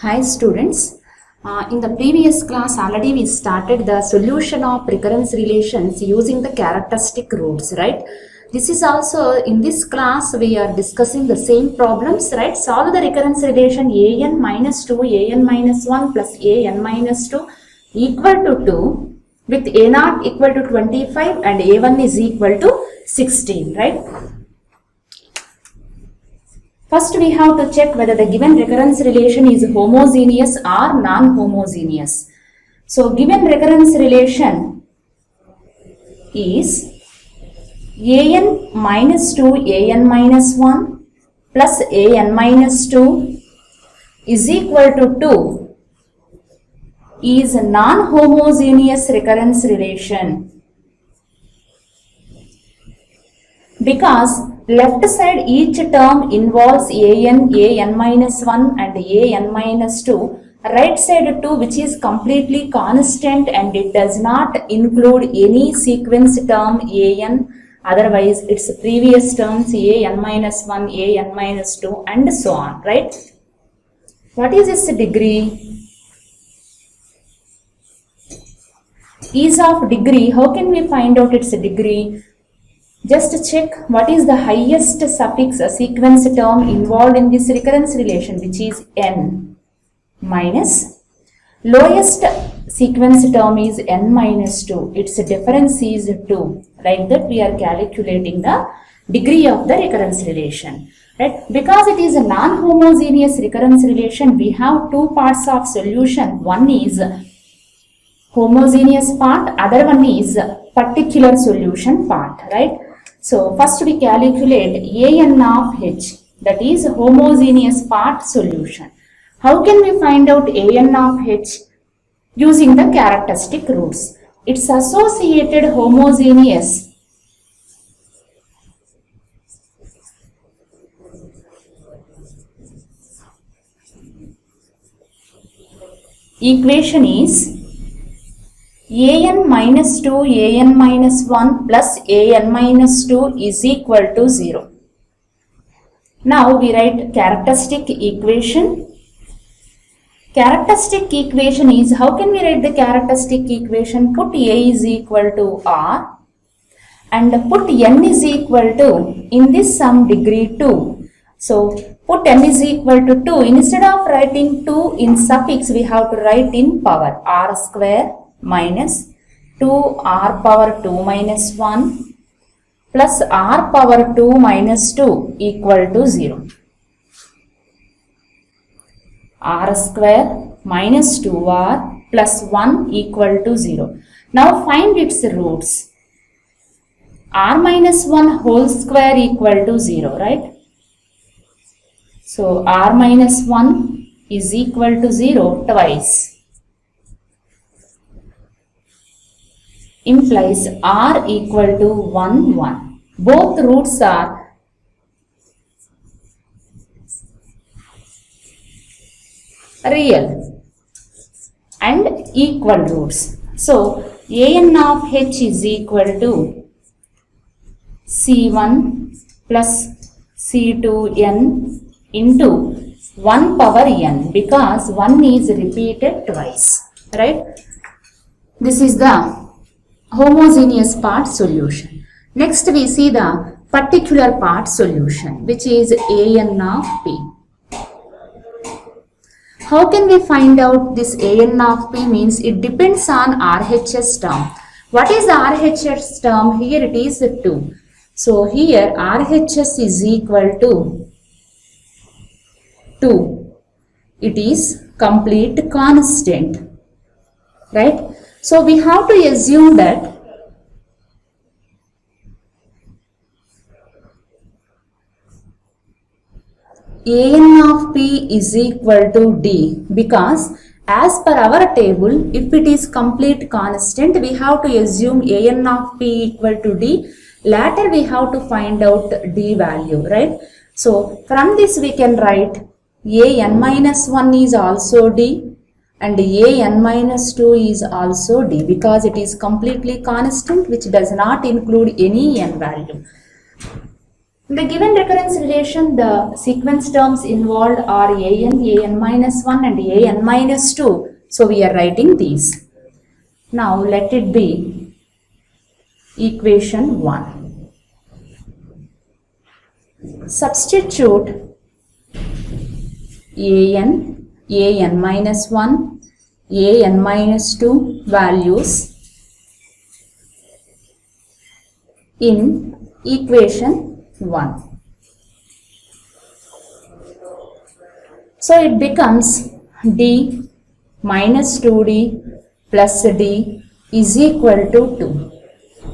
Hi students, in the previous class already we started the solution of recurrence relations using the characteristic roots, right? This is also in this class we are discussing the same problems, right? Solve the recurrence relation an minus 2, an minus 1 plus an minus 2 equal to 2 with a0 equal to 25 and a1 is equal to 16, right? First, we have to check whether the given recurrence relation is homogeneous or non-homogeneous. So, given recurrence relation is an minus 2, an minus 1 plus an minus 2 is equal to 2 is a non-homogeneous recurrence relation. Because left side each term involves an minus 1 and an minus 2. Right side 2 which is completely constant and it does not include any sequence term an. Otherwise its previous terms an minus 1, an minus 2 and so on, right? What is its degree? Is of degree. How can we find out its degree? Just check what is the highest suffix sequence term involved in this recurrence relation, which is n, minus lowest sequence term is n minus 2. Its difference is 2. Like that we are calculating the degree of the recurrence relation. Right? Because it is a non-homogeneous recurrence relation, we have two parts of solution. One is homogeneous part, other one is particular solution part, right? So first we calculate an of h, that is homogeneous part solution. How can we find out an of h? Using the characteristic roots. Its associated homogeneous equation is an minus 2, an minus 1 plus an minus 2 is equal to 0. Now we write characteristic equation. Characteristic equation is, how can we write the characteristic equation? Put a is equal to r and put n is equal to, in this sum, degree 2. So put n is equal to 2. Instead of writing 2 in suffix, we have to write in power, r square minus 2r power 2 minus 1 plus r power 2 minus 2 equal to 0. R square minus 2r plus 1 equal to 0. Now find its roots. R minus 1 whole square equal to 0, right? So r minus 1 is equal to 0 twice. Implies r equal to 1, 1. Both roots are real and equal roots. So an of h is equal to c1 plus c2n into 1 power n, because 1 is repeated twice, right? This is the homogeneous part solution. Next we see the particular part solution, which is an of p. How can we find out this an of p? Means it depends on RHS term. What is RHS term? Here it is 2. So here RHS is equal to 2. It is complete constant, right? So we have to assume that an of p is equal to d, because as per our table, if it is complete constant, we have to assume an of p equal to d. Later we have to find out d value, right? So from this we can write an minus 1 is also d and an minus 2 is also d, because it is completely constant which does not include any n value. In the given recurrence relation, the sequence terms involved are an minus 1 and an minus 2. So we are writing these. Now let it be equation 1. Substitute an minus 1, an minus 2 values in equation 1. So it becomes d minus 2d plus d is equal to 2.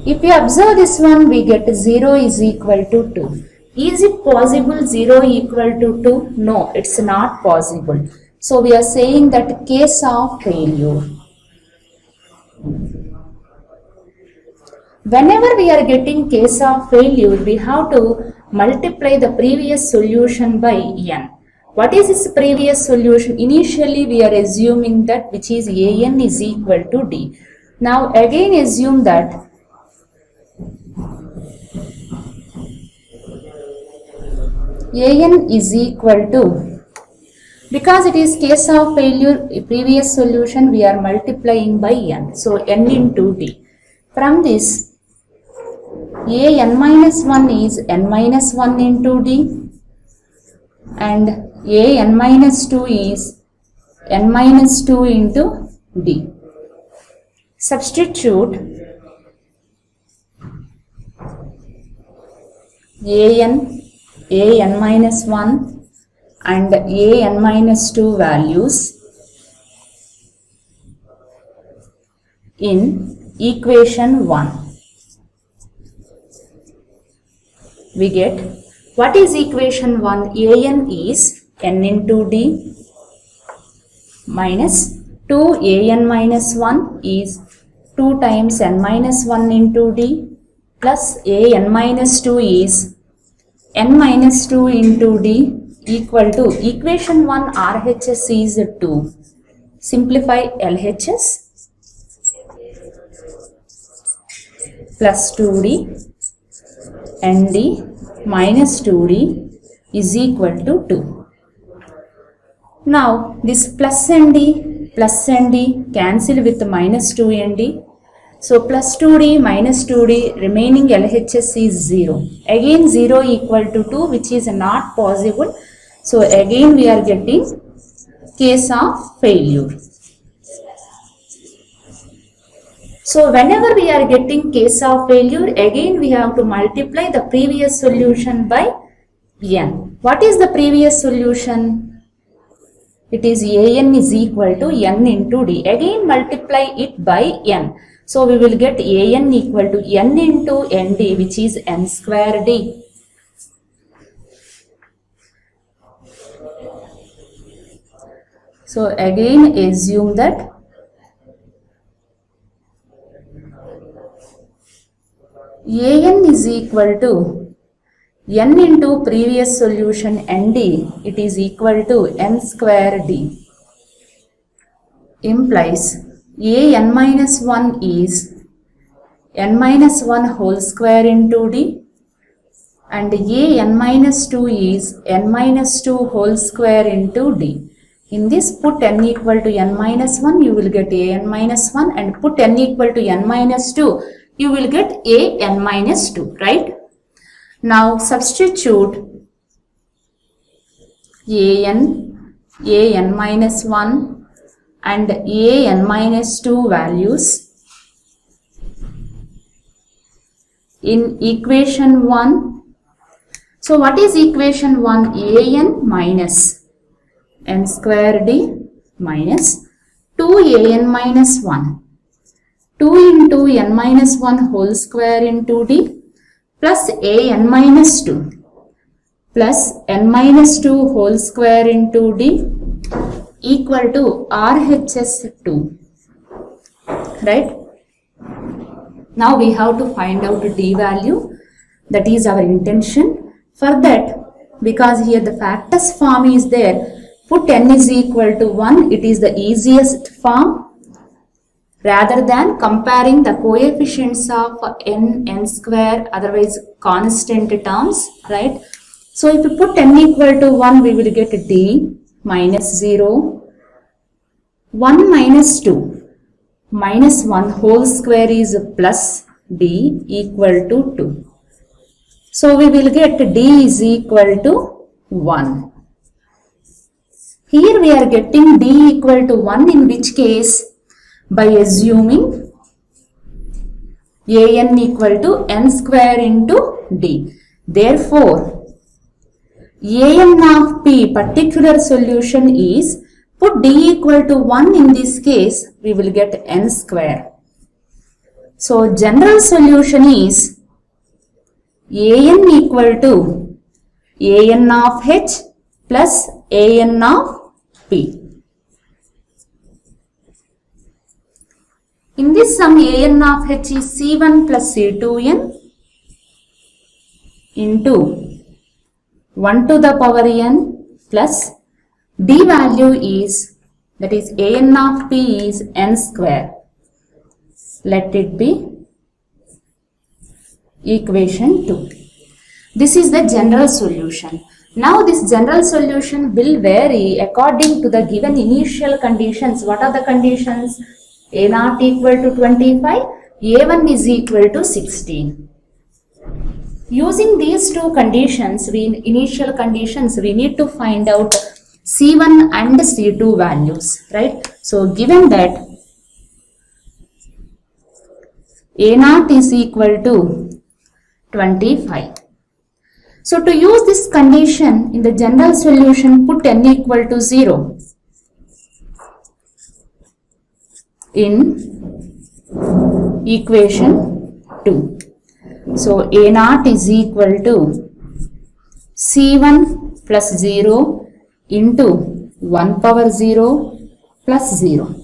If you observe this one, we get 0 is equal to 2. Is it possible 0 equal to 2? No, it's not possible. So we are saying that case of failure. Whenever we are getting case of failure, we have to multiply the previous solution by n. What is this previous solution? Initially, we are assuming that which is an is equal to d. Now again assume that an is equal to, because it is case of failure, previous solution we are multiplying by n. So n into d. From this, an minus 1 is n minus 1 into d and an minus 2 is n minus 2 into d. Substitute an minus 1 and an minus 2 values in equation 1. We get, what is equation 1? An is n into d minus 2 an minus 1 is 2 times n minus 1 into d plus an minus 2 is n minus 2 into d equal to, equation 1 RHS is 2. Simplify LHS plus 2d nd minus 2d is equal to 2. Now this plus nd cancel with minus 2nd. So plus 2d minus 2d remaining LHS is 0. Again 0 equal to 2, which is not possible. So again we are getting case of failure. So whenever we are getting case of failure, again we have to multiply the previous solution by n. What is the previous solution? It is an is equal to n into d. Again multiply it by n. So we will get an equal to n into nd, which is n square d. So again assume that an is equal to n into previous solution nd, it is equal to n square d, implies an minus 1 is n minus 1 whole square into d and an minus 2 is n minus 2 whole square into d. In this, put n equal to n minus 1, you will get an minus 1, and put n equal to n minus 2, you will get an minus 2, right? Now substitute an minus 1 and an minus 2 values in equation 1. So what is equation 1? An minus n square d minus 2an minus 1. 2 into n minus 1 whole square into d plus an minus 2 plus n minus 2 whole square into d equal to RHS 2, right? Now we have to find out d value. That is our intention. For that, because here the factors form is there, put n is equal to 1. It is the easiest form, rather than comparing the coefficients of n square, otherwise constant terms, right? So if you put n equal to 1, we will get d minus 0, 1 minus 2, minus 1 whole square is plus d equal to 2. So we will get d is equal to 1. Here we are getting d equal to 1, in which case by assuming an equal to n square into d. Therefore, an of p particular solution is, put d equal to 1, in this case we will get n square. So general solution is an equal to an of h plus an of p. In this sum, an of h is c1 plus c2n into 1 to the power n plus d value is, that is an of p is n square. Let it be equation 2. This is the general solution. Now this general solution will vary according to the given initial conditions. What are the conditions? A naught equal to 25, A1 is equal to 16. Using these two conditions, initial conditions, we need to find out C1 and C2 values, right? So given that A naught is equal to 25. So to use this condition in the general solution, put n equal to 0 in equation 2. So A naught is equal to C1 plus 0 into 1 power 0 plus 0.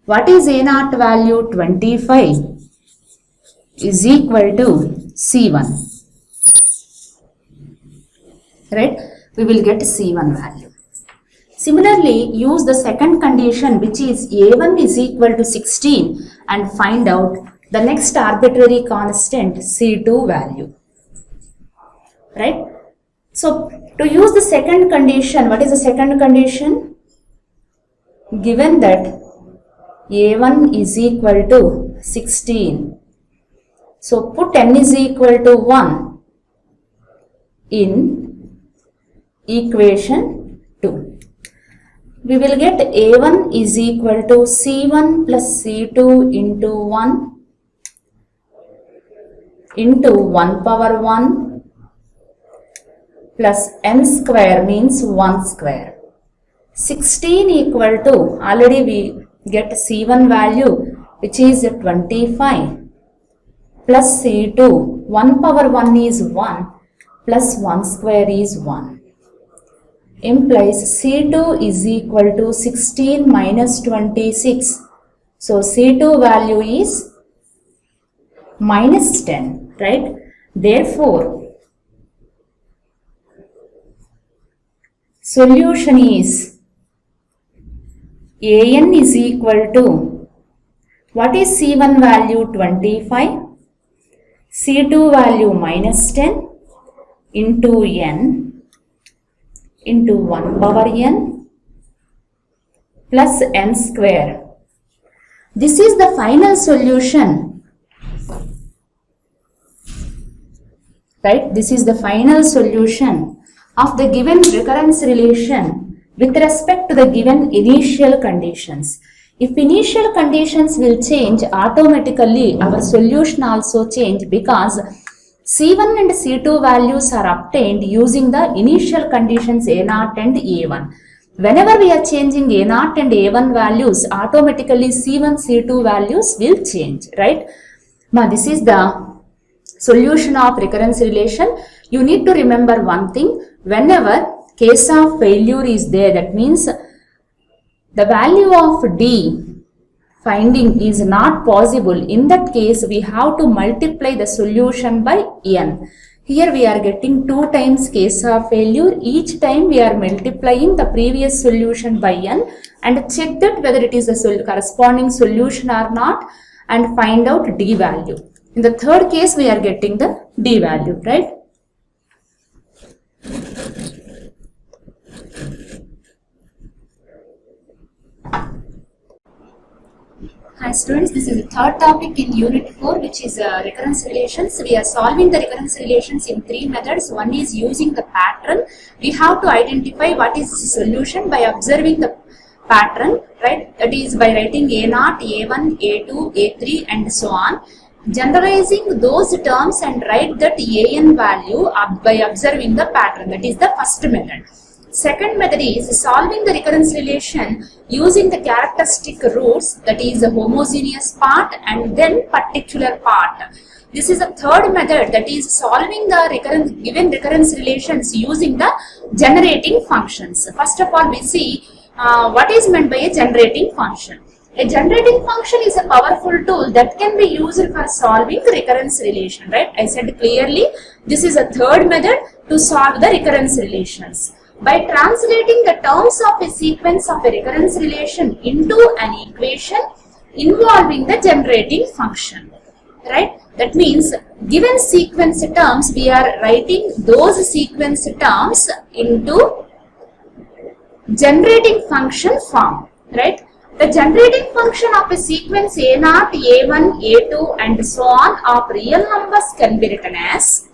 What is A naught value? 25 is equal to C1. Right? We will get C1 value. Similarly, use the second condition, which is A1 is equal to 16, and find out the next arbitrary constant C2 value. Right? So, to use the second condition, what is the second condition? Given that A1 is equal to 16. So, put n is equal to 1 in equation 2. We will get A1 is equal to C1 plus C2 into 1 into 1 power 1 plus n square, means 1 square. 16 equal to, already we get C1 value, which is 25 plus C2, 1 power 1 is 1 plus 1 square is 1. Implies C2 is equal to 16 minus 26. So C2 value is minus 10, right? Therefore, solution is An is equal to, what is C1 value? 25, C2 value minus 10 into n into 1 power n plus n square. This is the final solution, right? This is the final solution of the given recurrence relation with respect to the given initial conditions. If initial conditions will change, automatically our solution also change, because C1 and C2 values are obtained using the initial conditions A0 and A1. Whenever we are changing A0 and A1 values, automatically C1, C2 values will change, right? Now this is the solution of recurrence relation. You need to remember one thing: whenever case of failure is there, that means the value of D finding is not possible. In that case, we have to multiply the solution by n. Here we are getting 2 times case of failure. Each time we are multiplying the previous solution by n and check that whether it is the corresponding solution or not and find out d value. In the third case we are getting the d value, right? Hi students, this is the third topic in unit 4, which is recurrence relations. We are solving the recurrence relations in 3 methods. One is using the pattern. We have to identify what is the solution by observing the pattern, right? That is by writing A0, A1, A2, A3 and so on. Generalizing those terms and write that AN value by observing the pattern. That is the first method. Second method is solving the recurrence relation using the characteristic roots, that is a homogeneous part and then particular part. This is a third method, that is solving the given recurrence relations using the generating functions. First of all, we see what is meant by a generating function. A generating function is a powerful tool that can be used for solving the recurrence relation, right? I said clearly this is a third method to solve the recurrence relations. By translating the terms of a sequence of a recurrence relation into an equation involving the generating function, right? That means given sequence terms, we are writing those sequence terms into generating function form, right? The generating function of a sequence A0, A1, A2 and so on of real numbers can be written as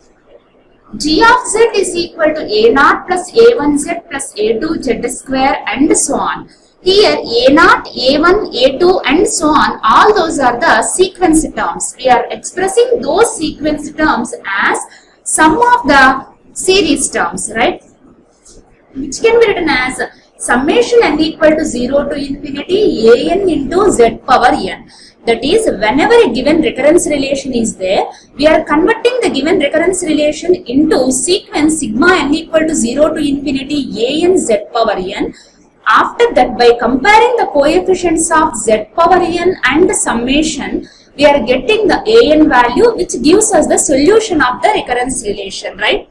g of z is equal to A0 plus A1z plus A2z square and so on. Here A0, A1, A2 and so on, all those are the sequence terms. We are expressing those sequence terms as sum of the series terms, right? Which can be written as summation n equal to 0 to infinity an into z power n. That is, whenever a given recurrence relation is there, we are converting the given recurrence relation into sequence sigma n equal to 0 to infinity an z power n. After that, by comparing the coefficients of z power n and the summation, we are getting the an value, which gives us the solution of the recurrence relation, right?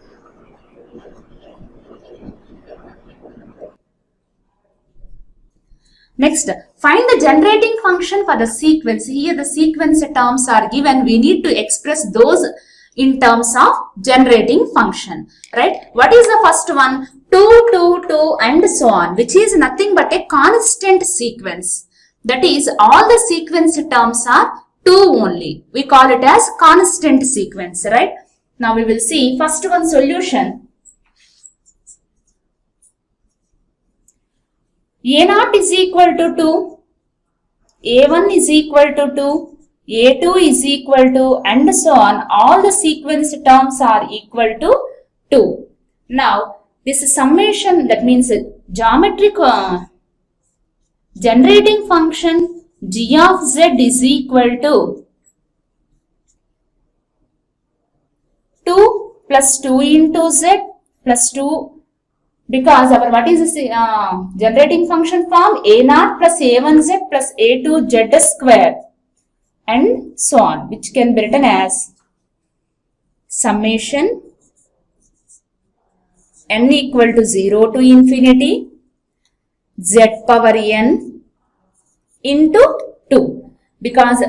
Next, find the generating function for the sequence. Here the sequence terms are given. We need to express those in terms of generating function, right? What is the first one? 2, 2, 2 and so on, which is nothing but a constant sequence. That is, all the sequence terms are 2 only. We call it as constant sequence, right? Now we will see first one solution. A0 is equal to 2, A1 is equal to 2, A2 is equal to and so on. All the sequence terms are equal to 2. Now, this summation, that means geometric generating function g of z is equal to 2 plus 2 into z plus 2. Because our what is the generating function form? A0 plus A1z plus A2z square and so on, which can be written as summation n equal to 0 to infinity z power n into 2. Because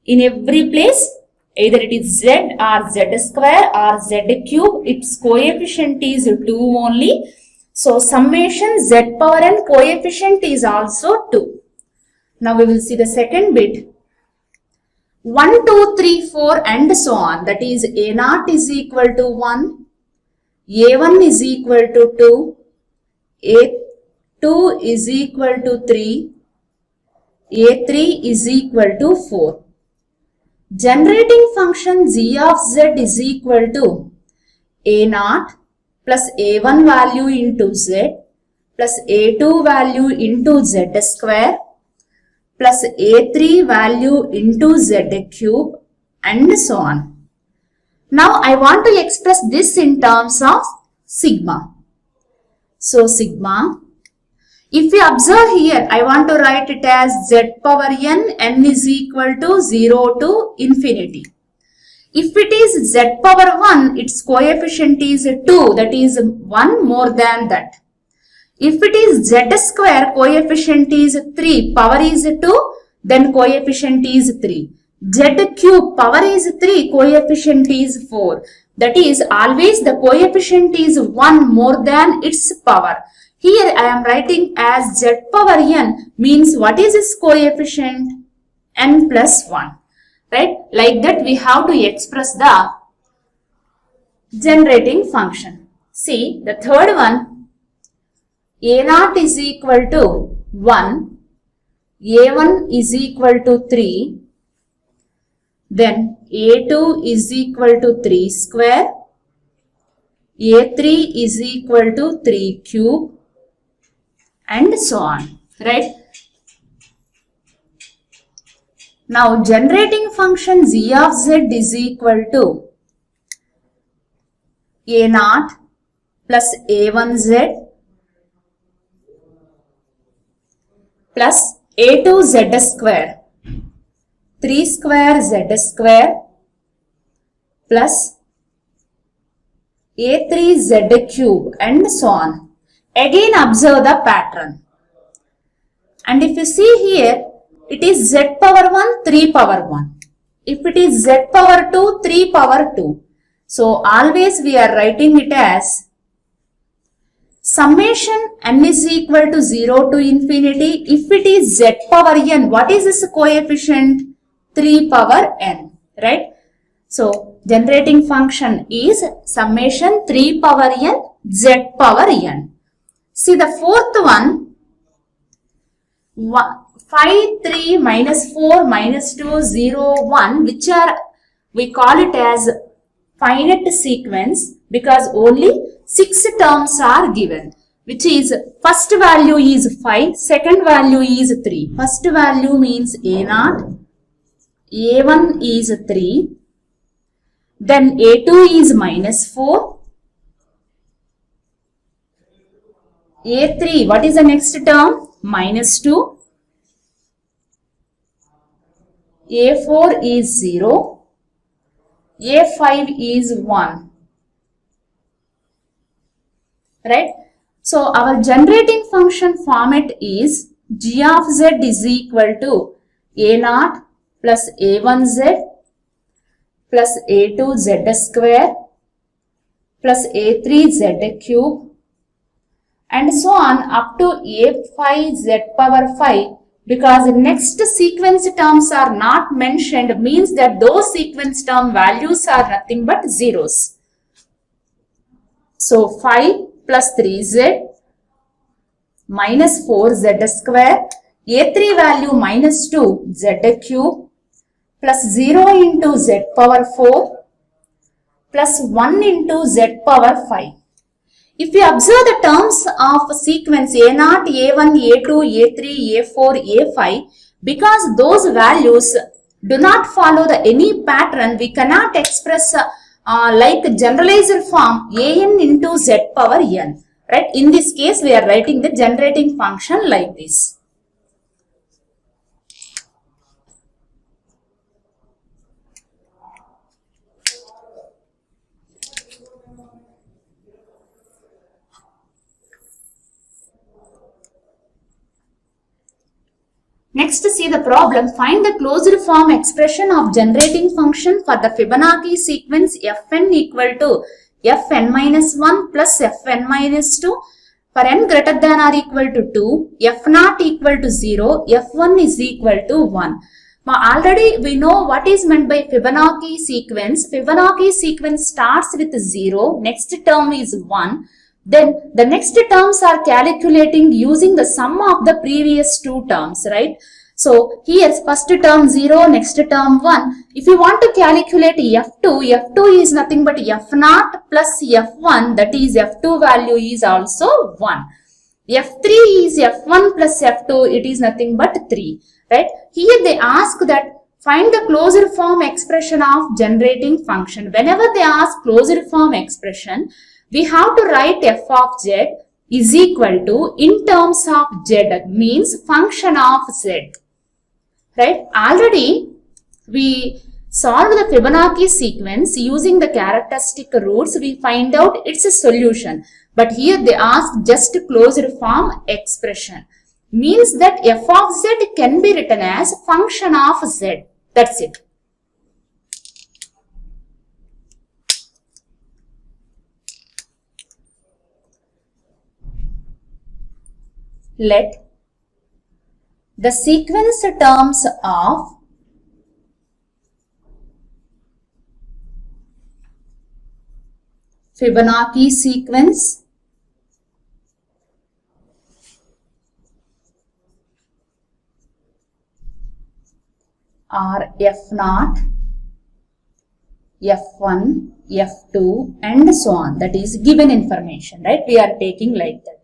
in every place, either it is z or z square or z cube, its coefficient is 2 only. So, summation z power n coefficient is also 2. Now, we will see the second bit. 1, 2, 3, 4 and so on. That is, A0 is equal to 1, A1 is equal to 2, A2 is equal to 3, A3 is equal to 4. Generating function g of z is equal to A0 plus A1 value into z plus A2 value into z square plus A3 value into z cube and so on. Now I want to express this in terms of sigma. So sigma, if we observe here, I want to write it as z power n is equal to 0 to infinity. If it is z power 1, its coefficient is 2, that is 1 more than that. If it is z square, coefficient is 3, power is 2, then coefficient is 3. Z cube, power is 3, coefficient is 4. That is, always the coefficient is 1 more than its power. Here I am writing as z power n, means what is its coefficient? N plus 1. Right? Like that we have to express the generating function. See, the third one, a0 is equal to 1, a1 is equal to 3, then a2 is equal to 3 square, a3 is equal to 3 cube, and so on, right? Now, generating function z of z is equal to a0 plus a1z plus a2z square, 3 square z square plus a3z cube, and so on. Again observe the pattern. And if you see here, it is z power 1, 3 power 1. If it is z power 2, 3 power 2. So always we are writing it as summation n is equal to 0 to infinity. If it is z power n, what is this coefficient? 3 power n, right? So generating function is summation 3 power n, z power n. See the fourth one, 5, 3, minus 4, minus 2, 0, 1, which are, we call it as finite sequence because only 6 terms are given, which is first value is 5, second value is 3. First value means a0, a1 is 3, then a2 is minus 4, a3, what is the next term? Minus 2, a4 is 0, a5 is 1, right? So our generating function format is g of z is equal to a0 plus a1z plus a2z square plus a3z cube and so on up to a5 z power 5, because next sequence terms are not mentioned, means that those sequence term values are nothing but zeros. So 5 plus 3z minus 4z square, a3 value minus 2 z cube plus 0 into z power 4 plus 1 into z power 5. If you observe the terms of sequence a0, a1, a2, a3, a4, a5, because those values do not follow any pattern, we cannot express like generalized form an into z power n. Right? In this case, we are writing the generating function like this. Next, see the problem. Find the closed form expression of generating function for the Fibonacci sequence fn equal to fn minus 1 plus fn minus 2 for n greater than or equal to 2, f naught equal to 0, f1 is equal to 1. Now, already we know what is meant by Fibonacci sequence. Fibonacci sequence starts with 0, next term is 1. Then the next terms are calculating using the sum of the previous two terms, right? So here first term 0, next term 1. If you want to calculate F2 is nothing but F0 plus F1, that is F2 value is also 1. F3 is F1 plus F2, it is nothing but 3, right? Here they ask that find the closed form expression of generating function. Whenever they ask closed form expression, we have to write f of z is equal to in terms of z, means function of z, right? Already we solve the Fibonacci sequence using the characteristic roots, we find out its a solution. But here they ask just closed form expression. Means that f of z can be written as function of z. That's it. Let the sequence terms of Fibonacci sequence are f0, f1, f2 and so on. That is given information, right? We are taking like that.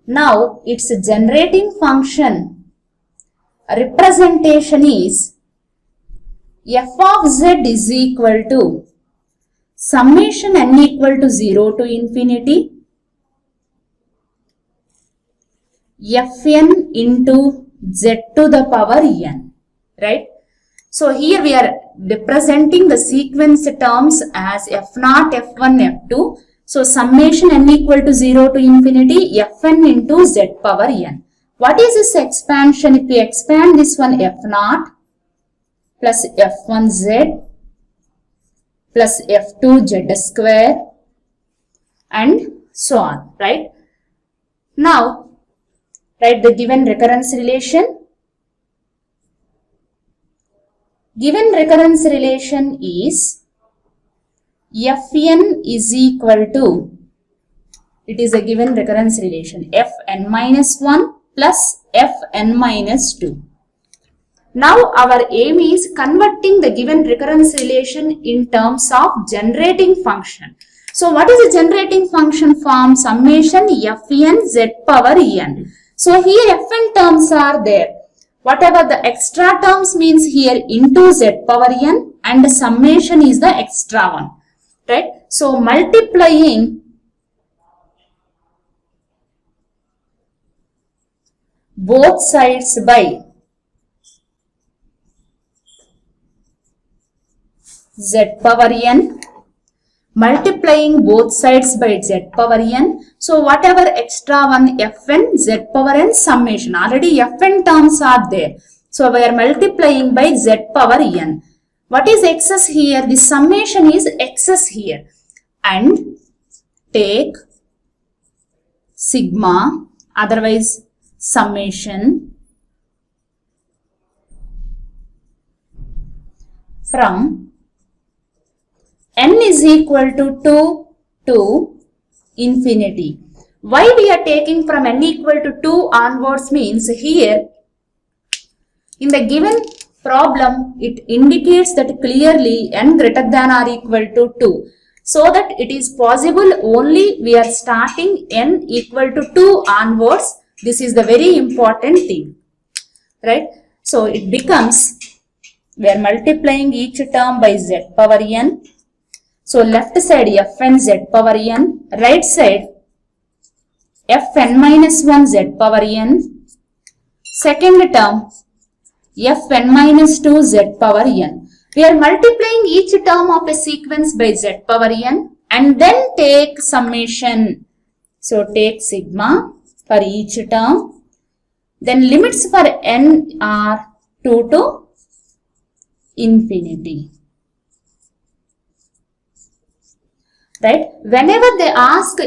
Now its generating function representation is f of z is equal to summation n equal to 0 to infinity fn into z to the power n, right? So here we are representing the sequence terms as f0, f1, f2. So summation n equal to 0 to infinity fn into z power n. What is this expansion? If we expand this one, f0 plus f1z plus f2z square and so on, right? Now write the given recurrence relation. Given recurrence relation is fn is equal to, it is a given recurrence relation, fn minus 1 plus fn minus 2. Now our aim is converting the given recurrence relation in terms of generating function. So what is the generating function form? Summation fn z power n. So here fn terms are there. Whatever the extra terms means here into z power n and the summation is the extra one, right? So multiplying both sides by z power n, multiplying both sides by z power n. So whatever extra one fn, z power n, summation. Already fn terms are there. So we are multiplying by z power n. What is excess here? The summation is excess here. And take sigma, otherwise summation from n is equal to 2 to infinity. Why we are taking from n equal to 2 onwards means here in the given problem it indicates that clearly n greater than or equal to 2. So that it is possible only we are starting n equal to 2 onwards. This is the very important thing, right? So it becomes, we are multiplying each term by z power n. So left side fn z power n, right side fn minus 1 z power n, second term fn minus 2 z power n. We are multiplying each term of a sequence by z power n and then take summation. So take sigma for each term. Then limits for n are 2 to infinity. Right? Whenever they ask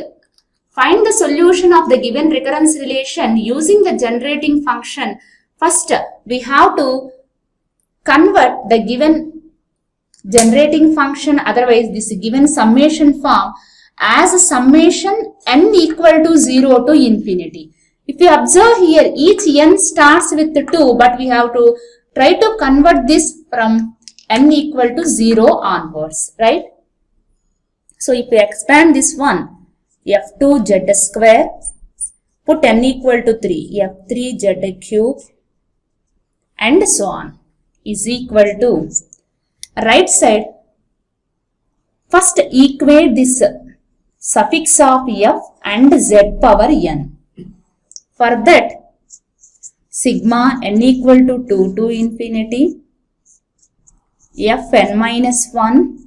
find the solution of the given recurrence relation using the generating function, first we have to convert the given generating function, otherwise this given summation form as a summation n equal to 0 to infinity. If you observe here, each n starts with 2, but we have to try to convert this from n equal to 0 onwards, right? So if we expand this one, f2z square, put n equal to 3, f3z cube and so on is equal to, right side, first equate this suffix of f and z power n. For that, sigma n equal to 2 to infinity Fn minus 1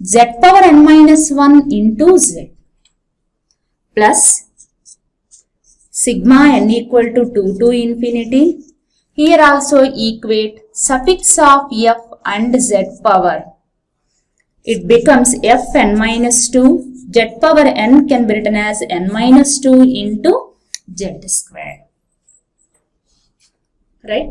z power n minus 1 into z plus sigma n equal to 2 to infinity. Here also equate suffix of f and z power. It becomes Fn minus 2, z power n can be written as n minus 2 into z square. Right?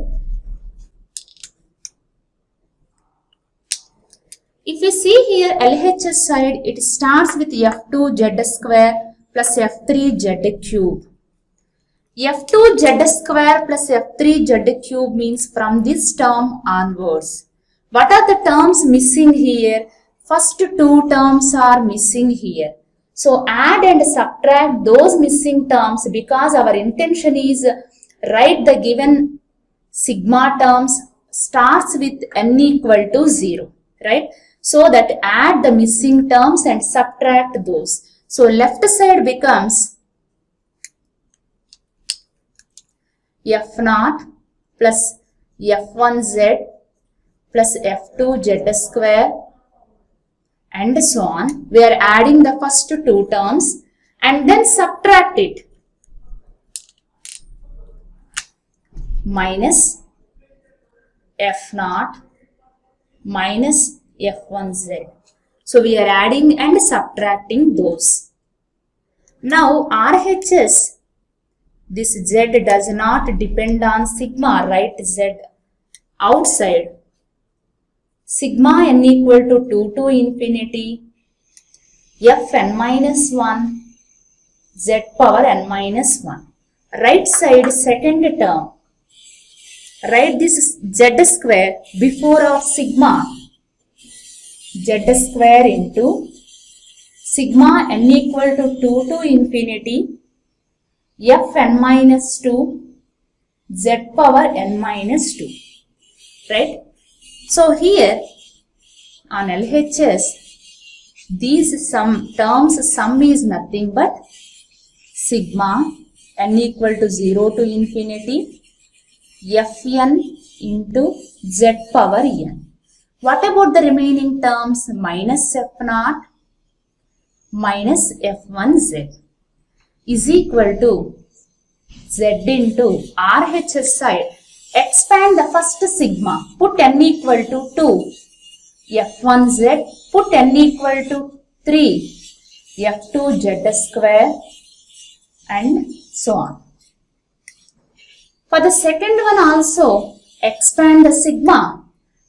If you see here LHS side, it starts with f2 z square plus f3 z cube. f2 z square plus f3 z cube means from this term onwards. What are the terms missing here? First two terms are missing here. So add and subtract those missing terms because our intention is write the given sigma terms starts with n equal to 0. Right? So that add the missing terms and subtract those. So left side becomes f0 plus f1z plus f2z square and so on. We are adding the first two terms and then subtract it. Minus f0 minus f1z. So we are adding and subtracting those. Now RHS, this z does not depend on sigma, right? Z outside. Sigma n equal to 2 to infinity fn minus 1 z power n minus 1. Right side second term. Write this z square before of sigma. Z square into sigma n equal to 2 to infinity fn minus 2 z power n minus 2. Right? So here on LHS, these terms sum is nothing but sigma n equal to 0 to infinity fn into z power n. What about the remaining terms? Minus f0 minus f1z is equal to z into RHS side. Expand the first sigma. Put n equal to 2. f1z. Put n equal to 3. f2z square and so on. For the second one also, expand the sigma.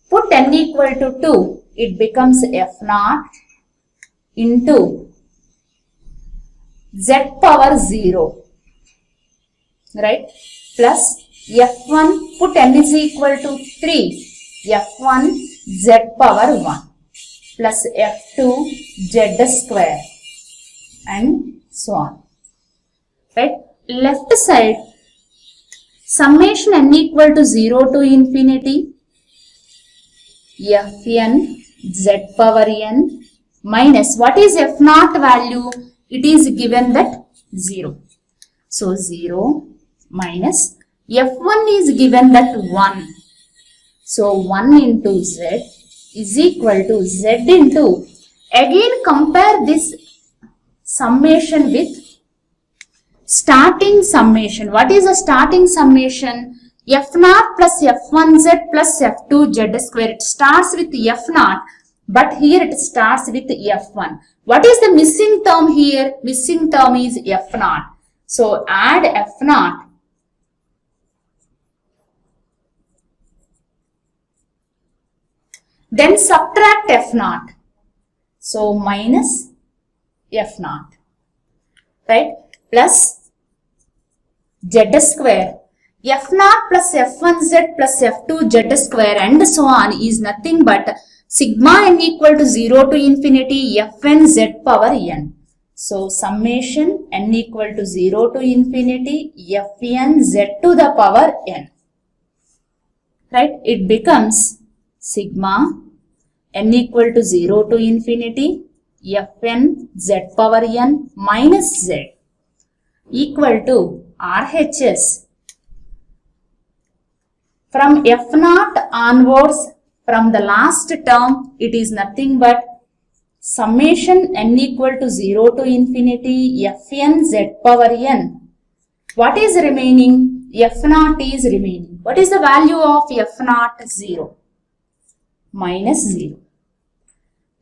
Put n equal to 2, it becomes f0 into z power 0, right? Plus f1, put n is equal to 3, f1 z power 1 plus f2 z square and so on, right? Left side, summation n equal to 0 to infinity fn z power n minus, what is f0 value? It is given that 0. So 0 minus f1 is given that 1. So 1 into z is equal to z into, again compare this summation with starting summation. What is the starting summation? f0 plus f1z plus f2z square. It starts with f0, but here it starts with f1. What is the missing term here? Missing term is f0. So add f0 then subtract f0. So minus f0, right? Plus z square. f0 plus f1z plus f2z square and so on is nothing but sigma n equal to 0 to infinity fn z power n. So summation n equal to 0 to infinity fn z to the power n. Right? It becomes sigma n equal to 0 to infinity fn z power n minus z equal to RHS. From f0 onwards, From the last term, it is nothing but summation n equal to 0 to infinity fn z power n. What is remaining? F naught is remaining. What is the value of f naught? 0. Minus 0.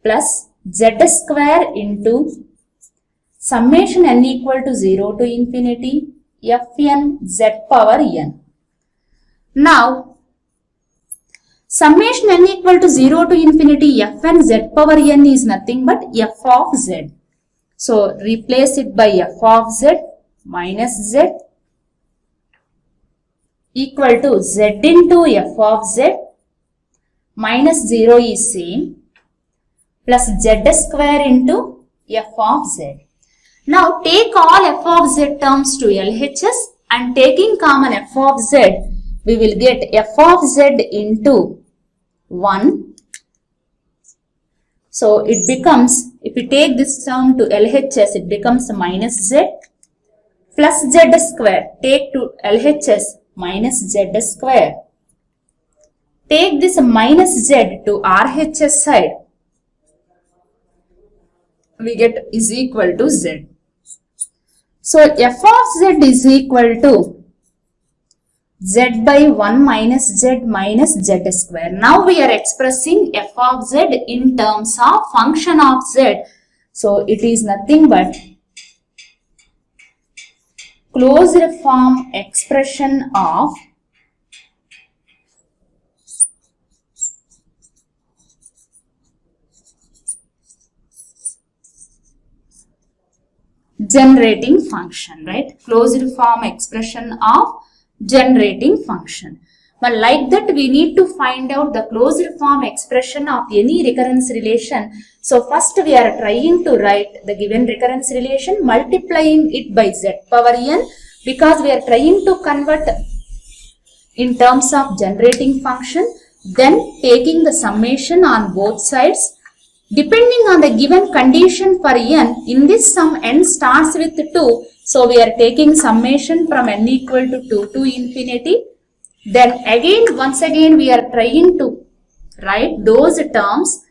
Plus z square into summation n equal to 0 to infinity fn z power n. Now, summation n equal to 0 to infinity fn z power n is nothing but f of z. So, replace it by f of z minus z equal to z into f of z minus 0 is same plus z square into f of z. Now, take all f of z terms to LHS and taking common f of z, we will get f of z into 1. So, it becomes, if we take this term to LHS, it becomes minus z plus z square. Take to LHS minus z square. Take this minus z to RHS side. We get is equal to z. So, f of z is equal to z by 1 minus z minus z square. Now, we are expressing f of z in terms of function of z. So, it is nothing but closed form expression of generating function, right? Closed form expression of generating function. But like that, we need to find out the closed form expression of any recurrence relation. So first we are trying to write the given recurrence relation, multiplying it by z power n, because we are trying to convert in terms of generating function, then taking the summation on both sides. Depending on the given condition for n, in this sum n starts with 2. So we are taking summation from n equal to 2 to infinity. Then again, once again, we are trying to write those terms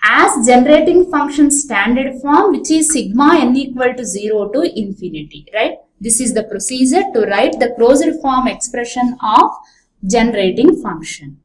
as generating function standard form, which is sigma n equal to 0 to infinity, right? This is the procedure to write the closed form expression of generating function.